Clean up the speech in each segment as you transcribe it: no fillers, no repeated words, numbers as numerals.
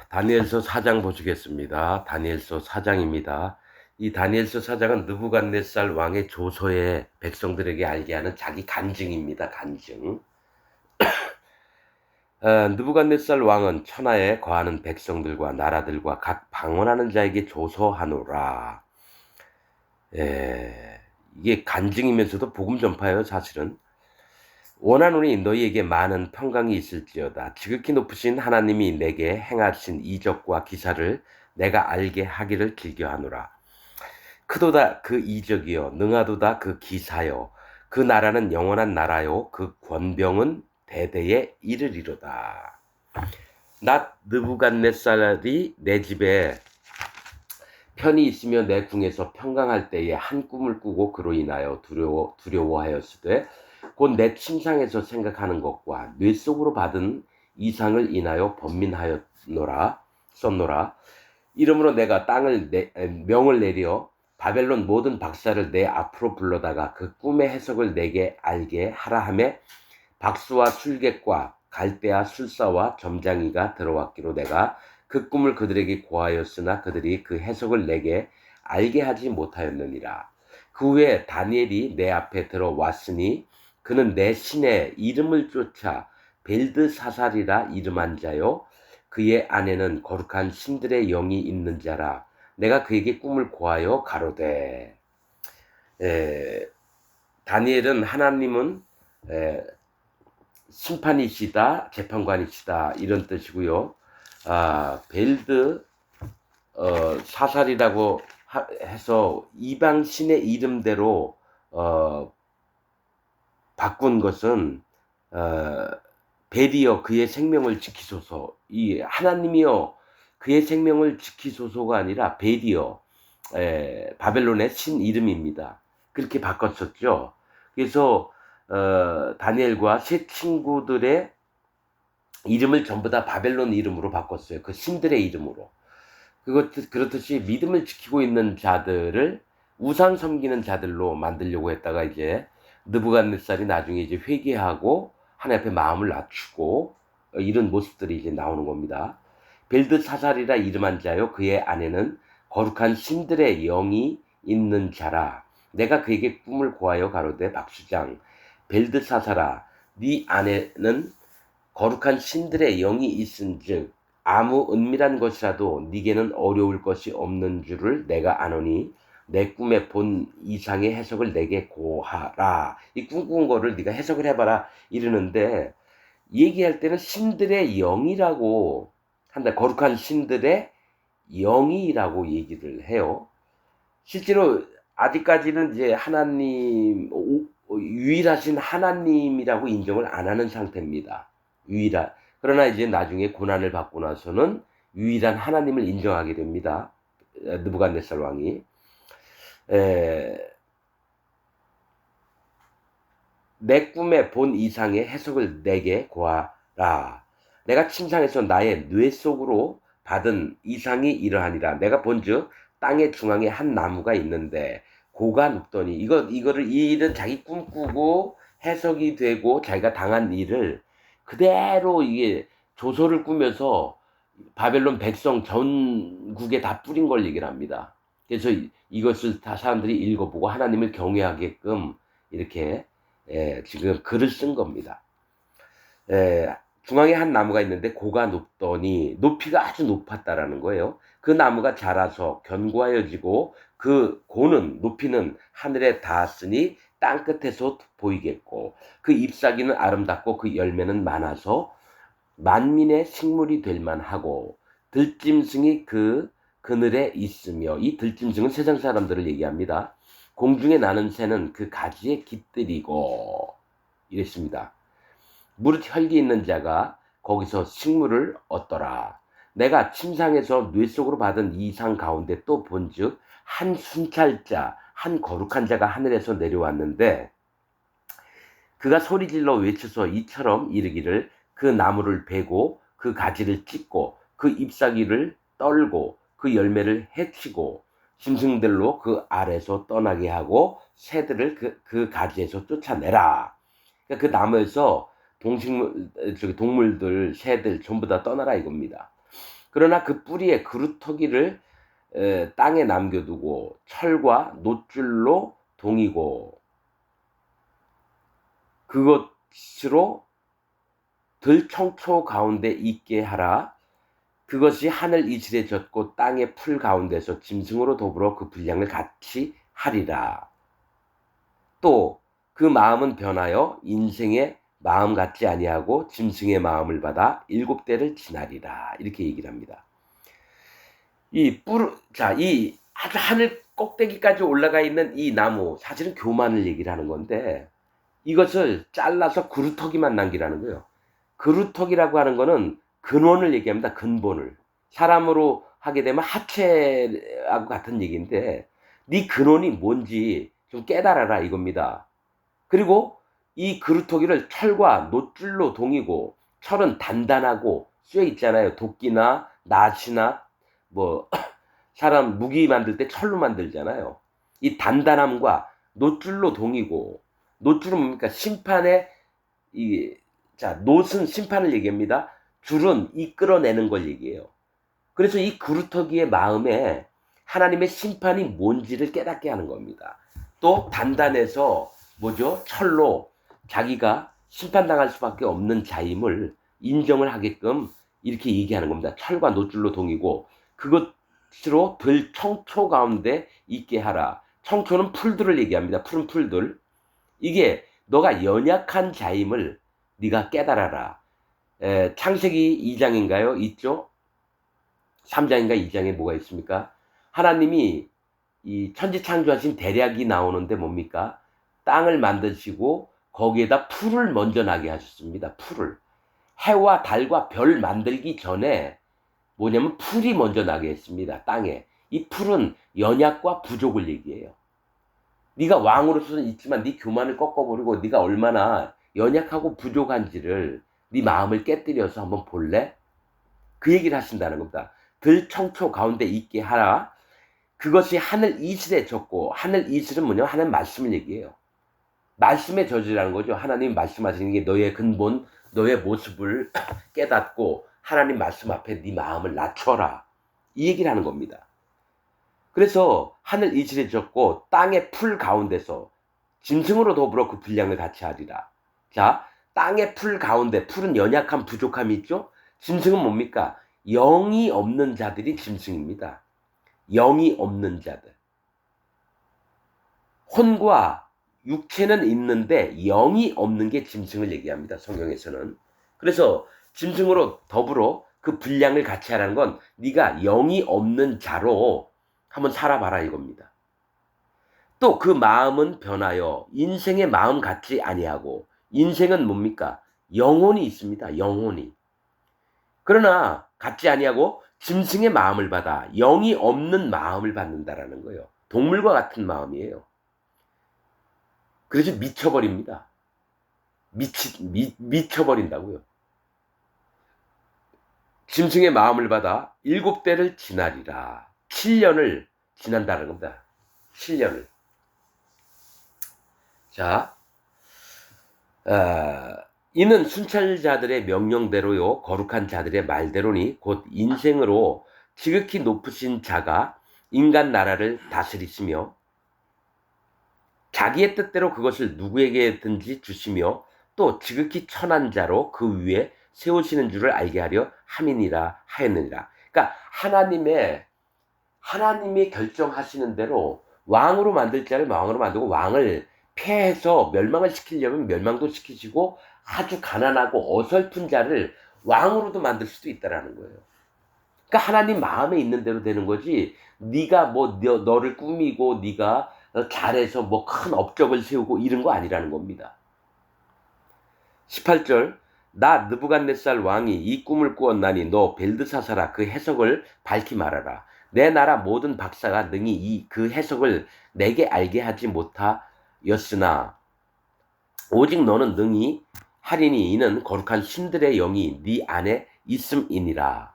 다니엘서 4장 보시겠습니다. 다니엘서 4장입니다. 이 다니엘서 4장은 느부갓네살 왕의 조서에 백성들에게 알게 하는 자기 간증입니다. 간증. 느부갓네살 왕은 천하에 거하는 백성들과 나라들과 각 방언하는 자에게 조서하노라. 이게 간증이면서도 복음 전파예요, 사실은. 원하노니 너희에게 많은 평강이 있을지어다. 지극히 높으신 하나님이 내게 행하신 이적과 기사를 내가 알게 하기를 즐겨하노라. 크도다 그 이적이요, 능하도다 그 기사요. 그 나라는 영원한 나라요, 그 권병은 대대에 이르리로다. 나 느부갓네살이 내 집에 편히 있으며 내 궁에서 평강할 때에 한 꿈을 꾸고 그로 인하여 두려워하였으되 곧 내 침상에서 생각하는 것과 뇌 속으로 받은 이상을 인하여 번민하였노라 썼노라. 이러므로 내가 명을 내려 바벨론 모든 박사를 내 앞으로 불러다가 그 꿈의 해석을 내게 알게 하라 하매 박수와 술객과 갈대아 술사와 점장이가 들어왔기로 내가 그 꿈을 그들에게 고하였으나 그들이 그 해석을 내게 알게 하지 못하였느니라. 그 후에 다니엘이 내 앞에 들어왔으니 그는 내 신의 이름을 쫓아 벨드사살이라 이름한 자요, 그의 안에는 거룩한 신들의 영이 있는 자라. 내가 그에게 꿈을 고하여 가로되. 다니엘은 하나님은 심판이시다, 재판관이시다, 이런 뜻이고요. 벨드 사살이라고 해서 이방 신의 이름대로 바꾼 것은 벨이여 그의 생명을 지키소서, 이 하나님이여 그의 생명을 지키소서가 아니라 벨이여 바벨론의 신 이름입니다. 그렇게 바꿨었죠. 그래서 다니엘과 세 친구들의 이름을 전부 다 바벨론 이름으로 바꿨어요. 그 신들의 이름으로. 그렇듯이 믿음을 지키고 있는 자들을 우상 섬기는 자들로 만들려고 했다가 이제 느부갓네살이 나중에 이제 회개하고 하나님 앞에 마음을 낮추고 이런 모습들이 이제 나오는 겁니다. 벨드사살이라 이름한 자요, 그의 안에는 거룩한 신들의 영이 있는 자라. 내가 그에게 꿈을 고하여 가로되 박수장 벨드사살아, 네 안에는 거룩한 신들의 영이 있은즉 아무 은밀한 것이라도 네게는 어려울 것이 없는 줄을 내가 아노니 내 꿈에 본 이상의 해석을 내게 고하라. 이 꿈꾼 거를 네가 해석을 해봐라 이러는데, 얘기할 때는 신들의 영이라고 한다. 거룩한 신들의 영이라고 얘기를 해요. 실제로 아직까지는 이제 하나님, 유일하신 하나님이라고 인정을 안 하는 상태입니다. 그러나 이제 나중에 고난을 받고 나서는 유일한 하나님을 인정하게 됩니다. 느부갓네살 왕이. 내 꿈에 본 이상의 해석을 내게 고하라. 내가 침상에서 나의 뇌 속으로 받은 이상이 이러하니라. 내가 본즉 땅의 중앙에 한 나무가 있는데 고가 눕더니 이거를 이 일은 자기 꿈꾸고 해석이 되고 자기가 당한 일을 그대로 이게 조서를 꾸며서 바벨론 백성 전국에 다 뿌린 걸 얘기를 합니다. 그래서 이것을 다 사람들이 읽어보고 하나님을 경외하게끔 이렇게 지금 글을 쓴 겁니다. 중앙에 한 나무가 있는데 고가 높더니 높이가 아주 높았다라는 거예요. 그 나무가 자라서 견고하여지고 그 고는 높이는 하늘에 닿았으니 땅 끝에서 보이겠고 그 잎사귀는 아름답고 그 열매는 많아서 만민의 식물이 될 만하고 들짐승이 그 그늘에 있으며, 이 들짐승은 세상 사람들을 얘기합니다. 공중에 나는 새는 그 가지에 깃들이고 이랬습니다. 무릇 혈기 있는 자가 거기서 식물을 얻더라. 내가 침상에서 뇌 속으로 받은 이상 가운데 또 본즉 한 순찰자, 한 거룩한 자가 하늘에서 내려왔는데 그가 소리질러 외쳐서 이처럼 이르기를 그 나무를 베고 그 가지를 찢고 그 잎사귀를 떨고 그 열매를 해치고 짐승들로 그 아래서 떠나게 하고 새들을 그 가지에서 쫓아내라. 그러니까 그 나무에서 동물들, 새들 전부 다 떠나라 이겁니다. 그러나 그 뿌리의 그루터기를 땅에 남겨두고 철과 놋줄로 동이고 그것으로 들청초 가운데 있게 하라. 그것이 하늘 이슬에 젖고 땅의 풀 가운데서 짐승으로 더불어 그 분량을 같이 하리라. 또 그 마음은 변하여 인생의 마음 같지 아니하고 짐승의 마음을 받아 7대를 지나리라. 이렇게 얘기를 합니다. 이 아주 하늘 꼭대기까지 올라가 있는 이 나무, 사실은 교만을 얘기를 하는 건데 이것을 잘라서 그루터기만 남기라는 거예요. 그루터기라고 하는 거는 근원을 얘기합니다. 근본을. 사람으로 하게 되면 하체하고 같은 얘기인데 네 근원이 뭔지 좀 깨달아라 이겁니다. 그리고 이 그루터기를 철과 놋줄로 동이고, 철은 단단하고 쇠 있잖아요. 도끼나 낫이나 뭐 사람 무기 만들 때 철로 만들잖아요. 이 단단함과 놋줄로 동이고, 놋줄은 뭡니까? 심판의 놋은 심판을 얘기합니다. 줄은 이끌어내는 걸 얘기해요. 그래서 이 그루터기의 마음에 하나님의 심판이 뭔지를 깨닫게 하는 겁니다. 또 단단해서 뭐죠? 철로 자기가 심판당할 수밖에 없는 자임을 인정을 하게끔 이렇게 얘기하는 겁니다. 철과 놋줄로 동이고 그것으로 들 청초 가운데 있게 하라. 청초는 풀들을 얘기합니다. 푸른 풀들. 이게 너가 연약한 자임을 네가 깨달아라. 창세기 2장인가요? 있죠? 3장인가 2장에 뭐가 있습니까? 하나님이 이 천지 창조하신 대략이 나오는데 뭡니까? 땅을 만드시고 거기에다 풀을 먼저 나게 하셨습니다. 풀을. 해와 달과 별 만들기 전에 뭐냐면 풀이 먼저 나게 했습니다. 땅에. 이 풀은 연약과 부족을 얘기해요. 네가 왕으로서는 있지만 네 교만을 꺾어버리고 네가 얼마나 연약하고 부족한지를 네 마음을 깨뜨려서 한번 볼래? 그 얘기를 하신다는 겁니다. 들청초 가운데 있게 하라. 그것이 하늘 이슬에 젖고, 하늘 이슬은 뭐냐면 하나님 말씀을 얘기해요. 말씀의 저지라는 거죠. 하나님 말씀하시는 게 너의 근본, 너의 모습을 깨닫고 하나님 말씀 앞에 네 마음을 낮춰라. 이 얘기를 하는 겁니다. 그래서 하늘 이슬에 젖고 땅의 풀 가운데서 짐승으로 더불어 그 분량을 같이 하리라. 자, 땅의 풀 가운데, 풀은 연약함, 부족함이 있죠? 짐승은 뭡니까? 영이 없는 자들이 짐승입니다. 영이 없는 자들. 혼과 육체는 있는데 영이 없는 게 짐승을 얘기합니다. 성경에서는. 그래서 짐승으로 더불어 그 분량을 같이 하라는 건 네가 영이 없는 자로 한번 살아봐라 이겁니다. 또 그 마음은 변하여 인생의 마음 같지 아니하고, 인생은 뭡니까? 영혼이 있습니다. 영혼이. 그러나 같지 아니하고 짐승의 마음을 받아 영이 없는 마음을 받는다라는 거예요. 동물과 같은 마음이에요. 그래서 미쳐버립니다. 미쳐버린다고요. 짐승의 마음을 받아 7대를 지나리라. 7년을 지난다는 겁니다. 7년을. 자, 이는 순찰자들의 명령대로요 거룩한 자들의 말대로니 곧 인생으로 지극히 높으신 자가 인간 나라를 다스리시며 자기의 뜻대로 그것을 누구에게든지 주시며 또 지극히 천한 자로 그 위에 세우시는 줄을 알게 하려 함이니라 하였느니라. 그러니까 하나님이 결정하시는 대로 왕으로 만들 자를 왕으로 만들고, 왕을 폐해서 멸망을 시키려면 멸망도 시키시고, 아주 가난하고 어설픈 자를 왕으로도 만들 수도 있다라는 거예요. 그러니까 하나님 마음에 있는 대로 되는 거지, 네가 뭐 너를 꾸미고 네가 잘해서 뭐 큰 업적을 세우고 이런 거 아니라는 겁니다. 18절, 나 느부갓네살 왕이 이 꿈을 꾸었나니 너 벨드사사라 그 해석을 밝히 말하라. 내 나라 모든 박사가 능히 그 해석을 내게 알게 하지 못하였으나 오직 너는 능히 하리니 이는 거룩한 신들의 영이 네 안에 있음이니라.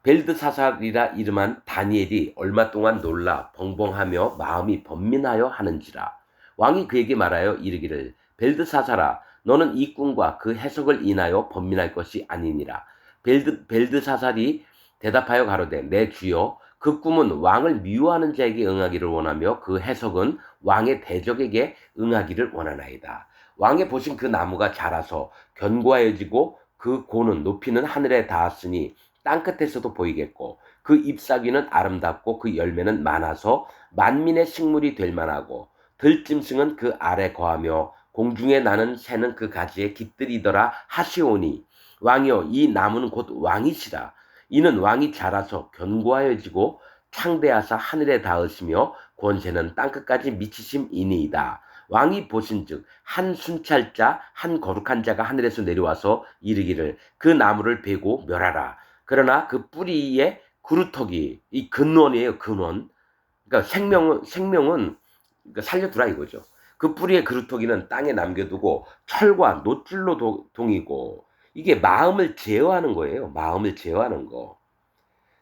벨드사살이라 이름한 다니엘이 얼마 동안 놀라 벙벙하며 마음이 번민하여 하는지라. 왕이 그에게 말하여 이르기를, 벨드사살아 너는 이 꿈과 그 해석을 인하여 번민할 것이 아니니라. 벨드사살이 대답하여 가로되 내 주여 그 꿈은 왕을 미워하는 자에게 응하기를 원하며 그 해석은 왕의 대적에게 응하기를 원하나이다. 왕의 보신 그 나무가 자라서 견고하여지고 그 고는 높이는 하늘에 닿았으니 땅끝에서도 보이겠고 그 잎사귀는 아름답고 그 열매는 많아서 만민의 식물이 될 만하고 들짐승은 그 아래 거하며 공중에 나는 새는 그 가지에 깃들이더라 하시오니 왕이여 이 나무는 곧 왕이시라. 이는 왕이 자라서 견고하여지고 창대하사 하늘에 닿으시며 권세는 땅끝까지 미치심이니이다. 왕이 보신즉 한 순찰자 한 거룩한 자가 하늘에서 내려와서 이르기를 그 나무를 베고 멸하라. 그러나 그 뿌리에 그루터기 이 근원이에요. 근원. 그러니까 생명은 그러니까 살려두라 이거죠. 그 뿌리의 그루터기는 땅에 남겨두고 철과 노줄로 동이고 이게 마음을 제어하는 거예요. 마음을 제어하는 거.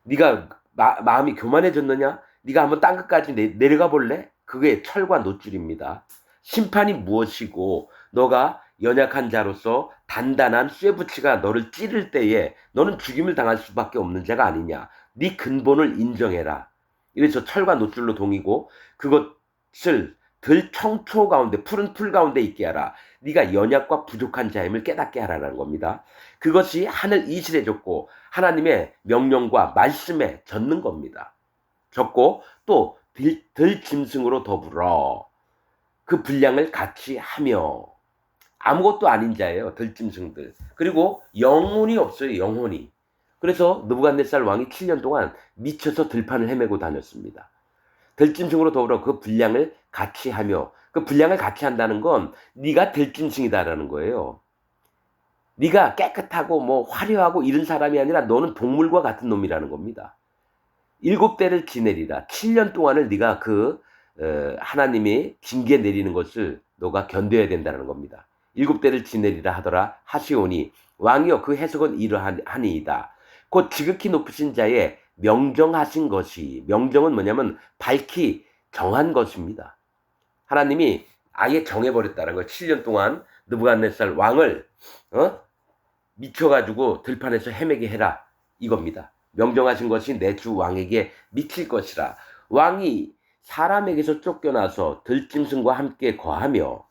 네가 마음이 교만해졌느냐? 네가 한번 땅끝까지 내려가 볼래? 그게 철과 노줄입니다. 심판이 무엇이고 너가 연약한 자로서 단단한 쇠붙이가 너를 찌를 때에 너는 죽임을 당할 수밖에 없는 자가 아니냐. 네 근본을 인정해라. 이래서 철과 노줄로 동이고 그것을 들 청초 가운데 푸른 풀 가운데 있게 하라. 네가 연약과 부족한 자임을 깨닫게 하라는 겁니다. 그것이 하늘 이슬에 졌고 하나님의 명령과 말씀에 젖는 겁니다. 졌고 또 들 짐승으로 더불어 그 분량을 같이 하며 아무것도 아닌 자예요. 들짐승들. 그리고 영혼이 없어요. 영혼이. 그래서 느부갓네살 왕이 7년 동안 미쳐서 들판을 헤매고 다녔습니다. 들짐승으로 더불어 그 분량을 같이 하며 그 분량을 같이 한다는 건 네가 들짐승이다라는 거예요. 네가 깨끗하고 뭐 화려하고 이런 사람이 아니라 너는 동물과 같은 놈이라는 겁니다. 7대를 지내리라. 7년 동안을 네가 하나님이 징계 내리는 것을 너가 견뎌야 된다는 겁니다. 7대를 지내리라 하더라 하시오니 왕이여 그 해석은 이러하니이다. 곧 지극히 높으신 자의 명정하신 것이 명정은 뭐냐면 밝히 정한 것입니다. 하나님이 아예 정해버렸다는 거예요. 7년 동안 느부갓네살 왕을 미쳐가지고 들판에서 헤매게 해라 이겁니다. 명정하신 것이 내 주 왕에게 미칠 것이라. 왕이 사람에게서 쫓겨나서 들짐승과 함께 거하며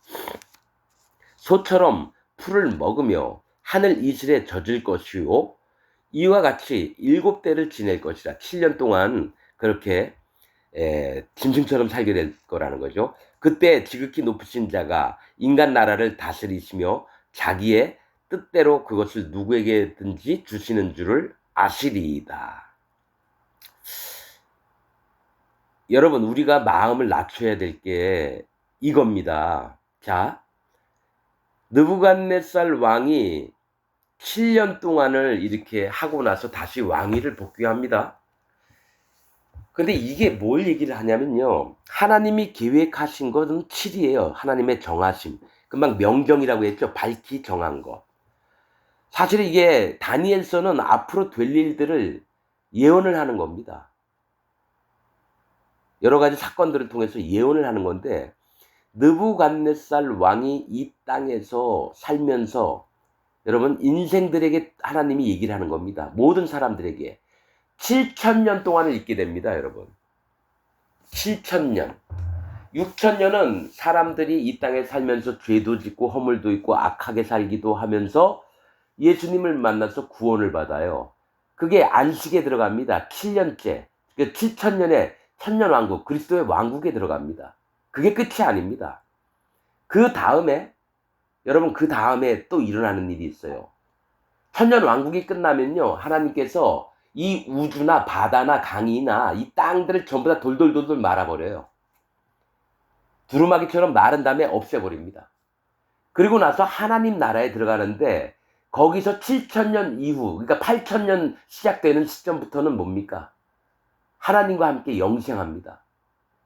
소처럼 풀을 먹으며 하늘 이슬에 젖을 것이요 이와 같이 7대를 지낼 것이라. 7년 동안 그렇게 짐승처럼 살게 될 거라는 거죠. 그때 지극히 높으신 자가 인간 나라를 다스리시며 자기의 뜻대로 그것을 누구에게든지 주시는 줄을 아시리이다. 여러분 우리가 마음을 낮춰야 될 게 이겁니다. 자, 느부갓네살 왕이 7년 동안을 이렇게 하고 나서 다시 왕위를 복귀합니다. 근데 이게 뭘 얘기를 하냐면요. 하나님이 계획하신 것은 7이에요. 하나님의 정하심. 금방 명정이라고 했죠. 밝히 정한 것. 사실 이게 다니엘서는 앞으로 될 일들을 예언을 하는 겁니다. 여러 가지 사건들을 통해서 예언을 하는 건데 느부갓네살 왕이 이 땅에서 살면서 여러분 인생들에게 하나님이 얘기를 하는 겁니다. 모든 사람들에게 7,000년 동안을 있게 됩니다. 여러분 7,000년 6,000년은 사람들이 이 땅에 살면서 죄도 짓고 허물도 있고 악하게 살기도 하면서 예수님을 만나서 구원을 받아요. 그게 안식에 들어갑니다. 7년째 7,000년에 천년왕국 그리스도의 왕국에 들어갑니다. 그게 끝이 아닙니다. 그 다음에 여러분 그 다음에 또 일어나는 일이 있어요. 천년왕국이 끝나면요 하나님께서 이 우주나 바다나 강이나 이 땅들을 전부 다 돌돌돌돌 말아버려요. 두루마기처럼 마른 다음에 없애버립니다. 그리고 나서 하나님 나라에 들어가는데 거기서 7,000년 이후 그러니까 8,000년 시작되는 시점부터는 뭡니까? 하나님과 함께 영생합니다.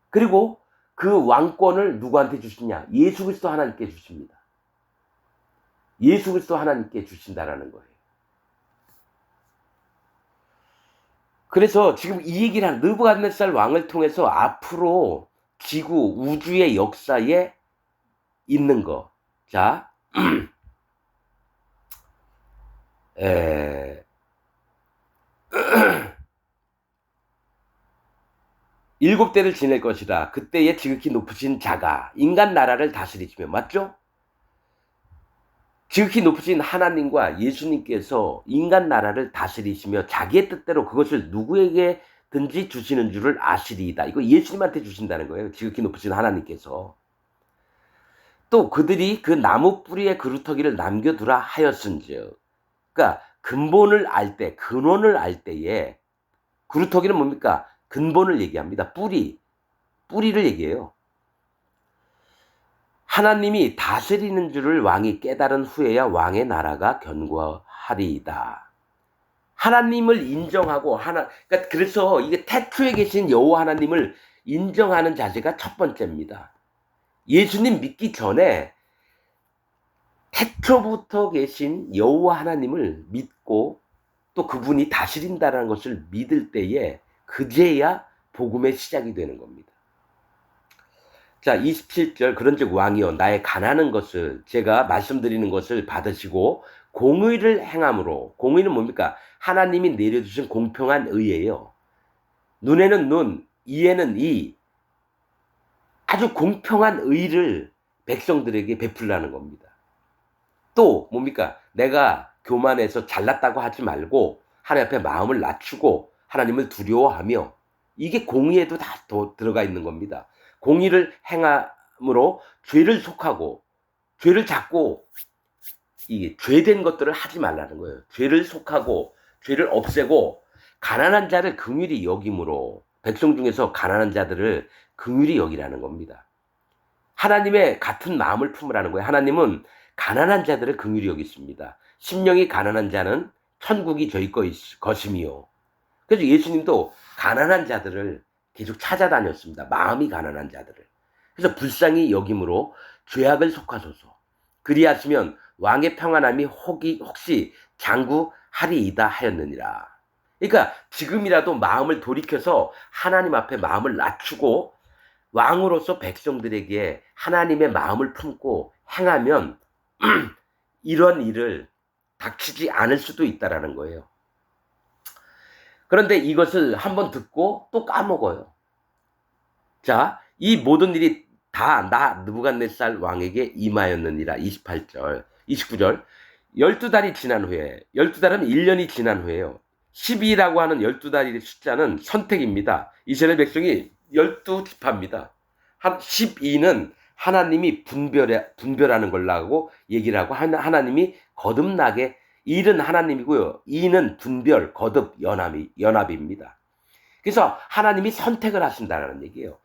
그리고 그 왕권을 누구한테 주시냐? 예수 그리스도 하나님께 주십니다. 예수 그리스도 하나님께 주신다라는 거예요. 그래서 지금 이 얘기를 하는 느부갓네살 왕을 통해서 앞으로 지구 우주의 역사에 있는 거. 자, 일곱 대를 지낼 것이라. 그때에 지극히 높으신 자가 인간 나라를 다스리시며. 맞죠? 지극히 높으신 하나님과 예수님께서 인간 나라를 다스리시며 자기의 뜻대로 그것을 누구에게든지 주시는 줄을 아시리이다. 이거 예수님한테 주신다는 거예요. 지극히 높으신 하나님께서. 또 그들이 그 나무 뿌리에 그루터기를 남겨두라 하였은즉. 그러니까 근본을 알 때, 근원을 알 때에 그루터기는 뭡니까? 근본을 얘기합니다. 뿌리를 얘기해요. 하나님이 다스리는 줄을 왕이 깨달은 후에야 왕의 나라가 견고하리이다. 하나님을 인정하고 그러니까 그래서 이게 태초에 계신 여호와 하나님을 인정하는 자세가 첫 번째입니다. 예수님 믿기 전에 태초부터 계신 여호와 하나님을 믿고 또 그분이 다스린다는 것을 믿을 때에 그제야 복음의 시작이 되는 겁니다. 자, 27절 그런즉 왕이여 나의 가난한 것을 제가 말씀드리는 것을 받으시고 공의를 행함으로. 공의는 뭡니까? 하나님이 내려주신 공평한 의예요. 눈에는 눈, 이에는 이. 아주 공평한 의를 백성들에게 베풀라는 겁니다. 또 뭡니까? 내가 교만해서 잘났다고 하지 말고 하나님 앞에 마음을 낮추고 하나님을 두려워하며. 이게 공의에도 다 들어가 있는 겁니다. 공의를 행함으로 죄를 속하고 죄를 잡고 이 죄된 것들을 하지 말라는 거예요. 죄를 속하고 죄를 없애고 가난한 자를 긍휼히 여김으로. 백성 중에서 가난한 자들을 긍휼히 여기라는 겁니다. 하나님의 같은 마음을 품으라는 거예요. 하나님은 가난한 자들을 긍휼히 여기십니다. 심령이 가난한 자는 천국이 저희 것이며. 그래서 예수님도 가난한 자들을 계속 찾아다녔습니다. 마음이 가난한 자들을. 그래서 불쌍히 여김으로 죄악을 속하소서. 그리하시면 왕의 평안함이 혹시 장구하리이다 하였느니라. 그러니까 지금이라도 마음을 돌이켜서 하나님 앞에 마음을 낮추고 왕으로서 백성들에게 하나님의 마음을 품고 행하면 이런 일을 닥치지 않을 수도 있다라는 거예요. 그런데 이것을 한번 듣고 또 까먹어요. 자, 이 모든 일이 다 나 느부갓네살 왕에게 임하였느니라. 28절, 29절. 12달이 지난 후에, 12달은 1년이 지난 후에요. 12라고 하는 12달의 숫자는 선택입니다. 이스라엘 백성이 12지파입니다. 12는 하나님이 분별하는 걸라고 얘기를 하고 하나님이 거듭나게. 1은 하나님이고요. 2는 분별, 거듭, 연합입니다. 그래서 하나님이 선택을 하신다는 얘기예요.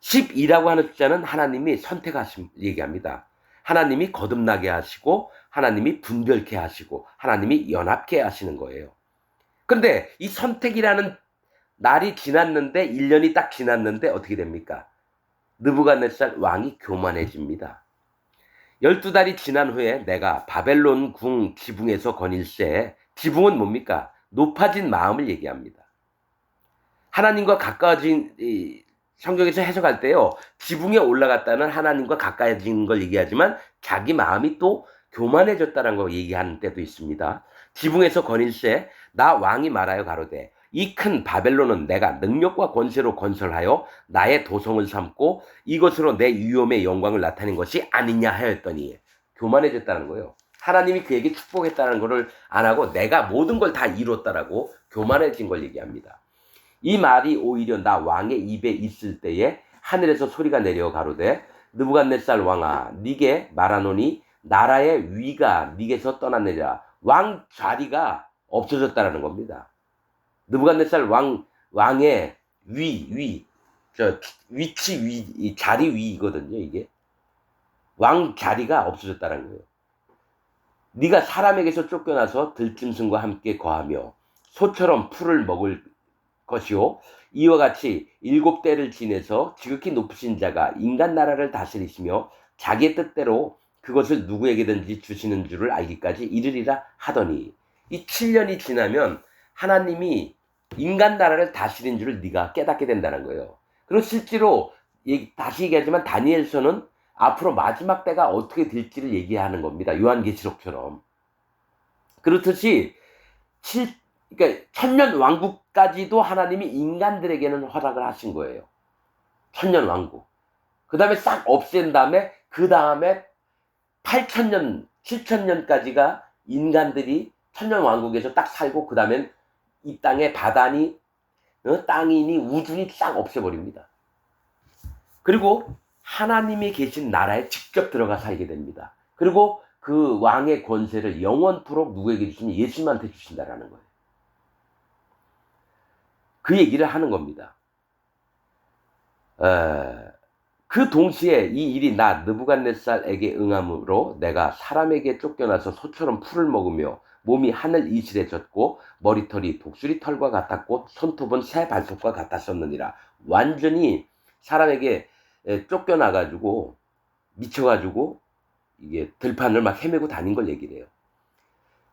12라고 하는 숫자는 하나님이 선택하신 얘기합니다. 하나님이 거듭나게 하시고 하나님이 분별케 하시고 하나님이 연합케 하시는 거예요. 그런데 이 선택이라는 날이 지났는데 1년이 딱 지났는데 어떻게 됩니까? 느부갓네살 왕이 교만해집니다. 12달이 지난 후에 내가 바벨론 궁 지붕에서 거닐세. 지붕은 뭡니까? 높아진 마음을 얘기합니다. 하나님과 가까워진, 성경에서 해석할 때요, 지붕에 올라갔다는 하나님과 가까워진 걸 얘기하지만 자기 마음이 또 교만해졌다는 걸 얘기하는 때도 있습니다. 지붕에서 거닐세. 나 왕이 말하여 가로되 이 큰 바벨론은 내가 능력과 권세로 건설하여 나의 도성을 삼고 이것으로 내 위엄의 영광을 나타낸 것이 아니냐 하였더니. 교만해졌다는 거예요. 하나님이 그에게 축복했다는 것을 안 하고 내가 모든 걸 다 이뤘다라고 교만해진 걸 얘기합니다. 이 말이 오히려 나 왕의 입에 있을 때에 하늘에서 소리가 내려 가로되 느부갓네살 왕아 네게 말하노니 나라의 위가 네게서 떠났느니라. 왕 자리가 없어졌다라는 겁니다. 느부갓네살 왕의 위치, 자리 위이거든요, 이게. 왕 자리가 없어졌다는 거예요. 네가 사람에게서 쫓겨나서 들짐승과 함께 거하며 소처럼 풀을 먹을 것이요. 이와 같이 7대를 지내서 지극히 높으신 자가 인간 나라를 다스리시며 자기의 뜻대로 그것을 누구에게든지 주시는 줄을 알기까지 이르리라 하더니. 이 7년이 지나면 하나님이 인간 나라를 다스린 줄을 네가 깨닫게 된다는 거예요. 그리고 실제로 다시 얘기하지만 다니엘서는 앞으로 마지막 때가 어떻게 될지를 얘기하는 겁니다. 요한계시록처럼. 그렇듯이 그러니까 천년 왕국까지도 하나님이 인간들에게는 허락을 하신 거예요. 천년왕국. 그 다음에 싹 없앤 다음에 그 다음에 8천년 7천년까지가 인간들이 천년왕국에서 딱 살고 그 다음엔 이 땅에 바다니 땅이니 우주니 싹 없애버립니다. 그리고 하나님이 계신 나라에 직접 들어가 살게 됩니다. 그리고 그 왕의 권세를 영원토록 누구에게 주시니 예수님한테 주신다라는 거예요. 그 얘기를 하는 겁니다. 그 동시에 이 일이 나 느부갓네살에게 응함으로 내가 사람에게 쫓겨나서 소처럼 풀을 먹으며 몸이 하늘 이슬에 젖고 머리털이 독수리 털과 같았고 손톱은 새 발톱과 같았었느니라. 완전히 사람에게 쫓겨나가지고 미쳐가지고 이게 들판을 막 헤매고 다닌 걸 얘기를 해요.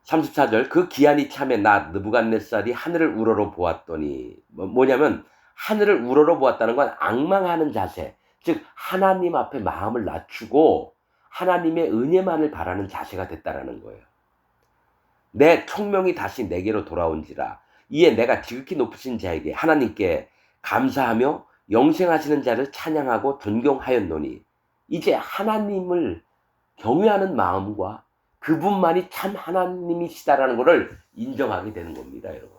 34절 그 기한이 참에 나 느부갓네살이 하늘을 우러러 보았더니 뭐냐면 하늘을 우러러 보았다는 건 앙망하는 자세, 즉 하나님 앞에 마음을 낮추고 하나님의 은혜만을 바라는 자세가 됐다라는 거예요. 내 총명이 다시 내게로 돌아온지라 이에 내가 지극히 높으신 자에게 하나님께 감사하며 영생하시는 자를 찬양하고 존경하였노니 이제 하나님을 경외하는 마음과 그분만이 참 하나님이시다라는 것을 인정하게 되는 겁니다, 여러분.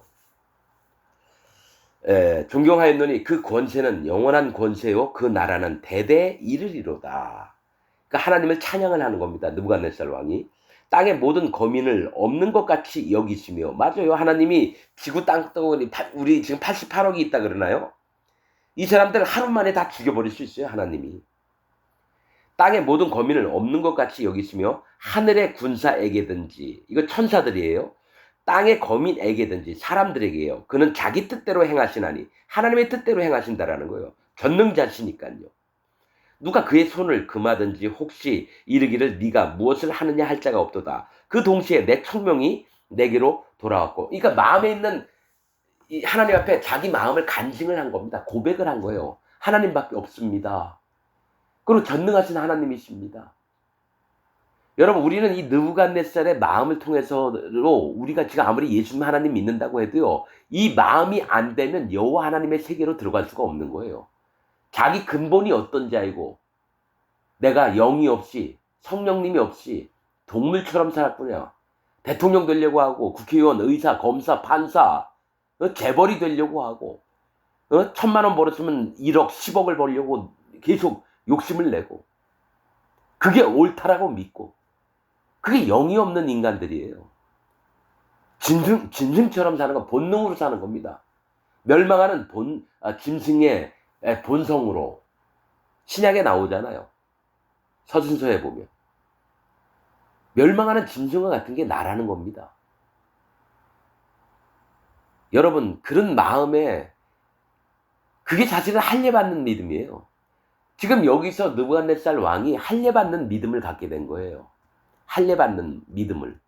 존경하였노니 그 권세는 영원한 권세요 그 나라는 대대에 이르리로다. 그러니까 하나님을 찬양을 하는 겁니다. 느부갓네살 왕이 땅의 모든 거민을 없는 것 같이 여기시며, 맞아요. 하나님이 지구 땅덩어리 우리 지금 88억이 있다 그러나요? 이 사람들 하루 만에 다 죽여버릴 수 있어요. 하나님이 땅의 모든 거민을 없는 것 같이 여기시며 하늘의 군사에게든지, 이거 천사들이에요. 땅의 거민에게든지 사람들에게요. 그는 자기 뜻대로 행하시나니 하나님의 뜻대로 행하신다라는 거예요. 전능자시니까요. 누가 그의 손을 금하든지 혹시 이르기를 네가 무엇을 하느냐 할 자가 없도다. 그 동시에 내 총명이 내게로 돌아왔고, 그러니까 마음에 있는 이 하나님 앞에 자기 마음을 간증을 한 겁니다. 고백을 한 거예요. 하나님밖에 없습니다. 그리고 전능하신 하나님이십니다. 여러분, 우리는 이 느부갓네살의 마음을 통해서로 우리가 지금 아무리 예수님 하나님 믿는다고 해도요, 이 마음이 안 되면 여호와 하나님의 세계로 들어갈 수가 없는 거예요. 자기 근본이 어떤지 알고 내가 영이 없이 성령님이 없이 동물처럼 살았구나. 대통령 되려고 하고 국회의원, 의사, 검사, 판사, 재벌이 되려고 하고 1,000만 원 벌었으면 1억, 10억을 벌려고 계속 욕심을 내고, 그게 옳다라고 믿고, 그게 영이 없는 인간들이에요. 짐승처럼 사는 건 본능으로 사는 겁니다. 멸망하는 짐승의 본성으로 신약에 나오잖아요. 서신서에 보면 멸망하는 짐승과 같은 게 나라는 겁니다. 여러분, 그런 마음에 그게 사실은 할례받는 믿음이에요. 지금 여기서 느부갓네살 왕이 할례받는 믿음을 갖게 된 거예요. 할례받는 믿음을.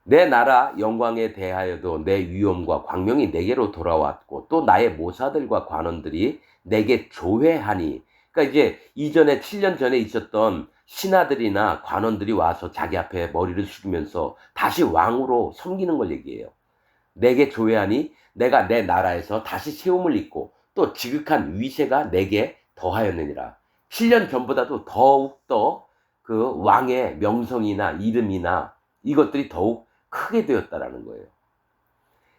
내 나라 영광에 대하여도 내 위엄과 광명이 내게로 돌아왔고 또 나의 모사들과 관원들이 내게 조회하니, 그러니까 이제 이전에 7년 전에 있었던 신하들이나 관원들이 와서 자기 앞에 머리를 숙이면서 다시 왕으로 섬기는 걸 얘기해요. 내게 조회하니 내가 내 나라에서 다시 세움을 입고 또 지극한 위세가 내게 더하였느니라. 7년 전보다도 더욱더 그 왕의 명성이나 이름이나 이것들이 더욱 크게 되었다라는 거예요.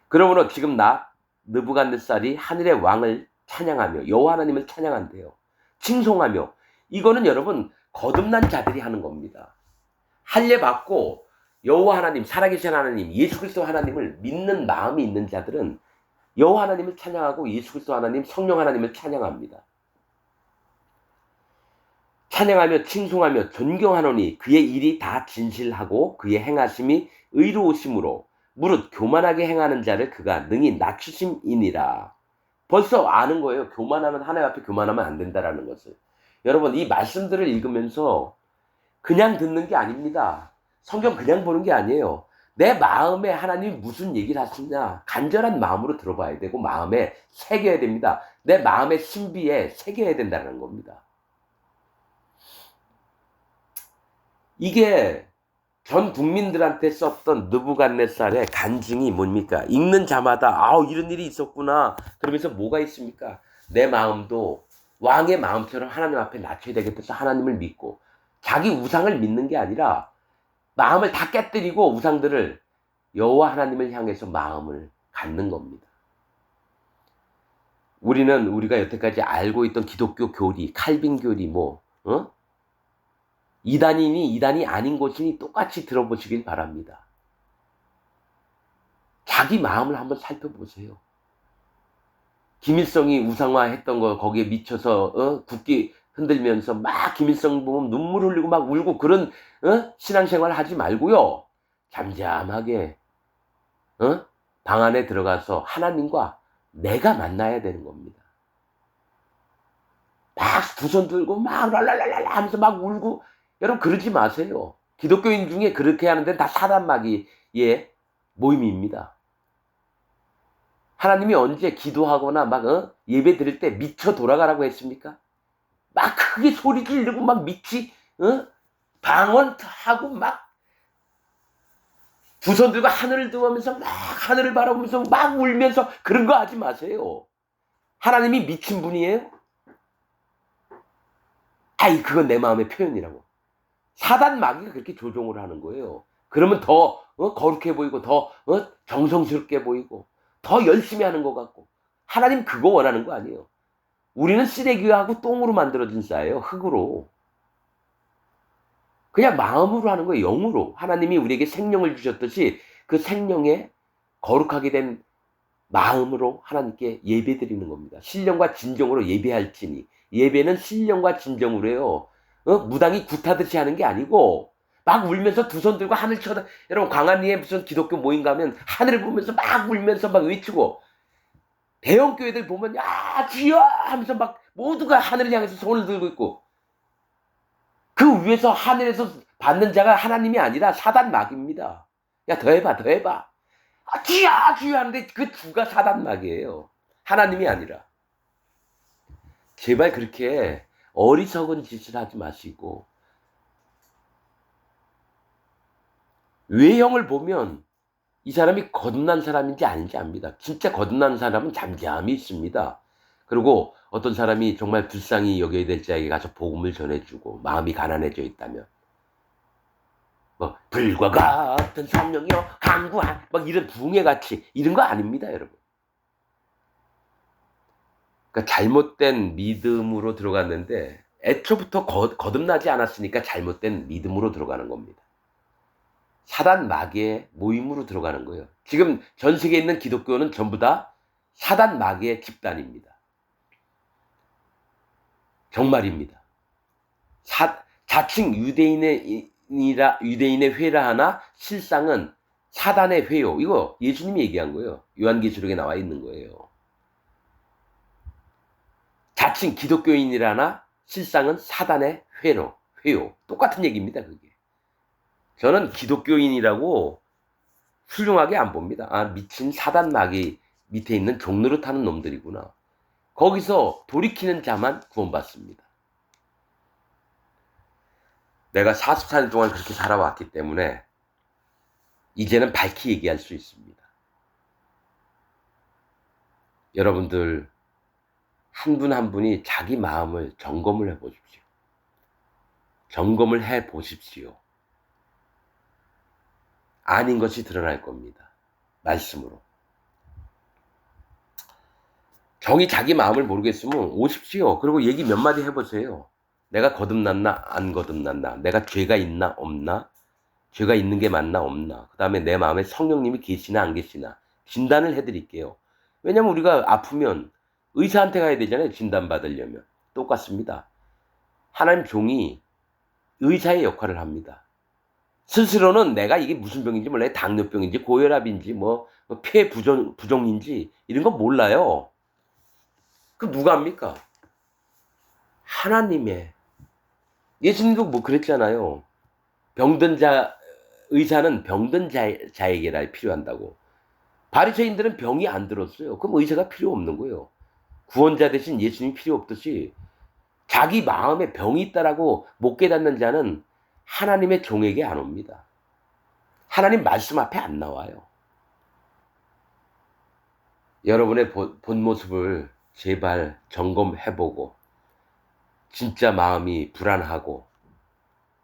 그러므로 지금 나 느부갓네살이 하늘의 왕을 찬양하며 여호와 하나님을 찬양한대요. 칭송하며. 이거는 여러분 거듭난 자들이 하는 겁니다. 할례 받고 여호와 하나님, 살아계신 하나님, 예수 그리스도 하나님을 믿는 마음이 있는 자들은 여호와 하나님을 찬양하고 예수 그리스도 하나님, 성령 하나님을 찬양합니다. 찬양하며 칭송하며 존경하노니 그의 일이 다 진실하고 그의 행하심이 의로우심으로 무릇 교만하게 행하는 자를 그가 능히 낮추심이니라. 벌써 아는 거예요. 교만하면, 하나님 앞에 교만하면 안 된다라는 것을. 여러분, 이 말씀들을 읽으면서 그냥 듣는 게 아닙니다. 성경 그냥 보는 게 아니에요. 내 마음에 하나님이 무슨 얘기를 하시냐 간절한 마음으로 들어봐야 되고 마음에 새겨야 됩니다. 내 마음의 신비에 새겨야 된다는 겁니다. 이게 전 국민들한테 썼던 느부갓네살의 간증이 뭡니까? 읽는 자마다 이런 일이 있었구나. 그러면서 뭐가 있습니까? 내 마음도 왕의 마음처럼 하나님 앞에 낮춰야 되겠다 해서 하나님을 믿고 자기 우상을 믿는 게 아니라 마음을 다 깨뜨리고 우상들을 여호와 하나님을 향해서 마음을 갖는 겁니다. 우리는 우리가 여태까지 알고 있던 기독교 교리, 칼빈 교리 이단이니 이단이 아닌 것이니 똑같이 들어보시길 바랍니다. 자기 마음을 한번 살펴보세요. 김일성이 우상화했던 거 거기에 미쳐서 국기 흔들면서 막 김일성 보면 눈물 흘리고 막 울고 그런 신앙생활 하지 말고요. 잠잠하게 방 안에 들어가서 하나님과 내가 만나야 되는 겁니다. 막 두 손 들고 막 랄랄랄라 하면서 막 울고 여러분 그러지 마세요. 기독교인 중에 그렇게 하는데 다 사단마귀의 모임입니다. 하나님이 언제 기도하거나 막 예배 드릴 때 미쳐 돌아가라고 했습니까? 막 크게 소리 지르고 막 미치 방언하고 막 두 손 들고 하늘을 들면서 막 하늘을 바라보면서 막 울면서 그런 거 하지 마세요. 하나님이 미친 분이에요? 아이 그건 내 마음의 표현이라고. 사단 마귀가 그렇게 조종을 하는 거예요. 그러면 더 거룩해 보이고 더 정성스럽게 보이고 더 열심히 하는 것 같고. 하나님 그거 원하는 거 아니에요. 우리는 쓰레기하고 똥으로 만들어진 싸예요. 흙으로. 그냥 마음으로 하는 거예요. 영으로. 하나님이 우리에게 생명을 주셨듯이 그 생명에 거룩하게 된 마음으로 하나님께 예배드리는 겁니다. 신령과 진정으로 예배할지니. 예배는 신령과 진정으로 해요. 무당이 굿하듯이 하는 게 아니고 막 울면서 두 손 들고 하늘 쳐다. 여러분 광안리에 무슨 기독교 모임 가면 하늘을 보면서 막 울면서 막 외치고 대형 교회들 보면 야 주여 하면서 막 모두가 하늘을 향해서 손을 들고 있고 그 위에서 하늘에서 받는 자가 하나님이 아니라 사단 마귀입니다. 야 더 해봐 더 해봐. 아, 주여 주여 하는데 그 주가 사단 마귀예요. 하나님이 아니라. 제발 그렇게 어리석은 짓을 하지 마시고 외형을 보면 이 사람이 거듭난 사람인지 아닌지 압니다. 진짜 거듭난 사람은 잠잠히 있습니다. 그리고 어떤 사람이 정말 불쌍히 여겨야 될 자에게 가서 복음을 전해주고 마음이 가난해져 있다면 불과 같은 성령이여 강구한 막 이런 붕해같이 이런 거 아닙니다 여러분. 그러니까 잘못된 믿음으로 들어갔는데 애초부터 거듭나지 않았으니까 잘못된 믿음으로 들어가는 겁니다. 사단 마귀의 모임으로 들어가는 거예요. 지금 전 세계에 있는 기독교는 전부 다 사단 마귀의 집단입니다. 정말입니다. 자칭 유대인의 회라 하나 실상은 사단의 회요. 이거 예수님이 얘기한 거예요. 요한계시록에 나와 있는 거예요. 자칭 기독교인이라나 실상은 사단의 회요. 똑같은 얘기입니다. 그게. 저는 기독교인이라고 훌륭하게 안 봅니다. 아 미친 사단 마귀 밑에 있는 종로를 타는 놈들이구나. 거기서 돌이키는 자만 구원받습니다. 내가 44년 동안 그렇게 살아왔기 때문에 이제는 밝히 얘기할 수 있습니다. 여러분들 한 분 한 분이 자기 마음을 점검을 해보십시오. 점검을 해보십시오. 아닌 것이 드러날 겁니다. 말씀으로. 정이 자기 마음을 모르겠으면 오십시오. 그리고 얘기 몇 마디 해보세요. 내가 거듭났나 안 거듭났나, 내가 죄가 있나 없나, 죄가 있는 게 맞나 없나, 그 다음에 내 마음에 성령님이 계시나 안 계시나 진단을 해드릴게요. 왜냐면 우리가 아프면 의사한테 가야 되잖아요. 진단받으려면. 똑같습니다. 하나님 종이 의사의 역할을 합니다. 스스로는 내가 이게 무슨 병인지 몰라요. 당뇨병인지 고혈압인지 폐 부종인지 이런 거 몰라요. 그 누가 합니까? 하나님의. 예수님도 그랬잖아요. 병든 자, 의사는 병든 자에게라 필요한다고. 바리새인들은 병이 안 들었어요. 그럼 의사가 필요 없는 거예요. 구원자 대신 예수님이 필요 없듯이 자기 마음에 병이 있다라고 못 깨닫는 자는 하나님의 종에게 안 옵니다. 하나님 말씀 앞에 안 나와요. 여러분의 본 모습을 제발 점검해보고 진짜 마음이 불안하고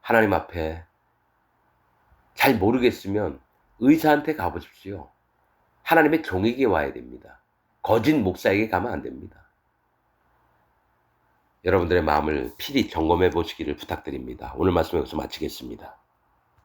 하나님 앞에 잘 모르겠으면 의사한테 가보십시오. 하나님의 종에게 와야 됩니다. 거짓 목사에게 가면 안 됩니다. 여러분들의 마음을 필히 점검해 보시기를 부탁드립니다. 오늘 말씀 여기서 마치겠습니다.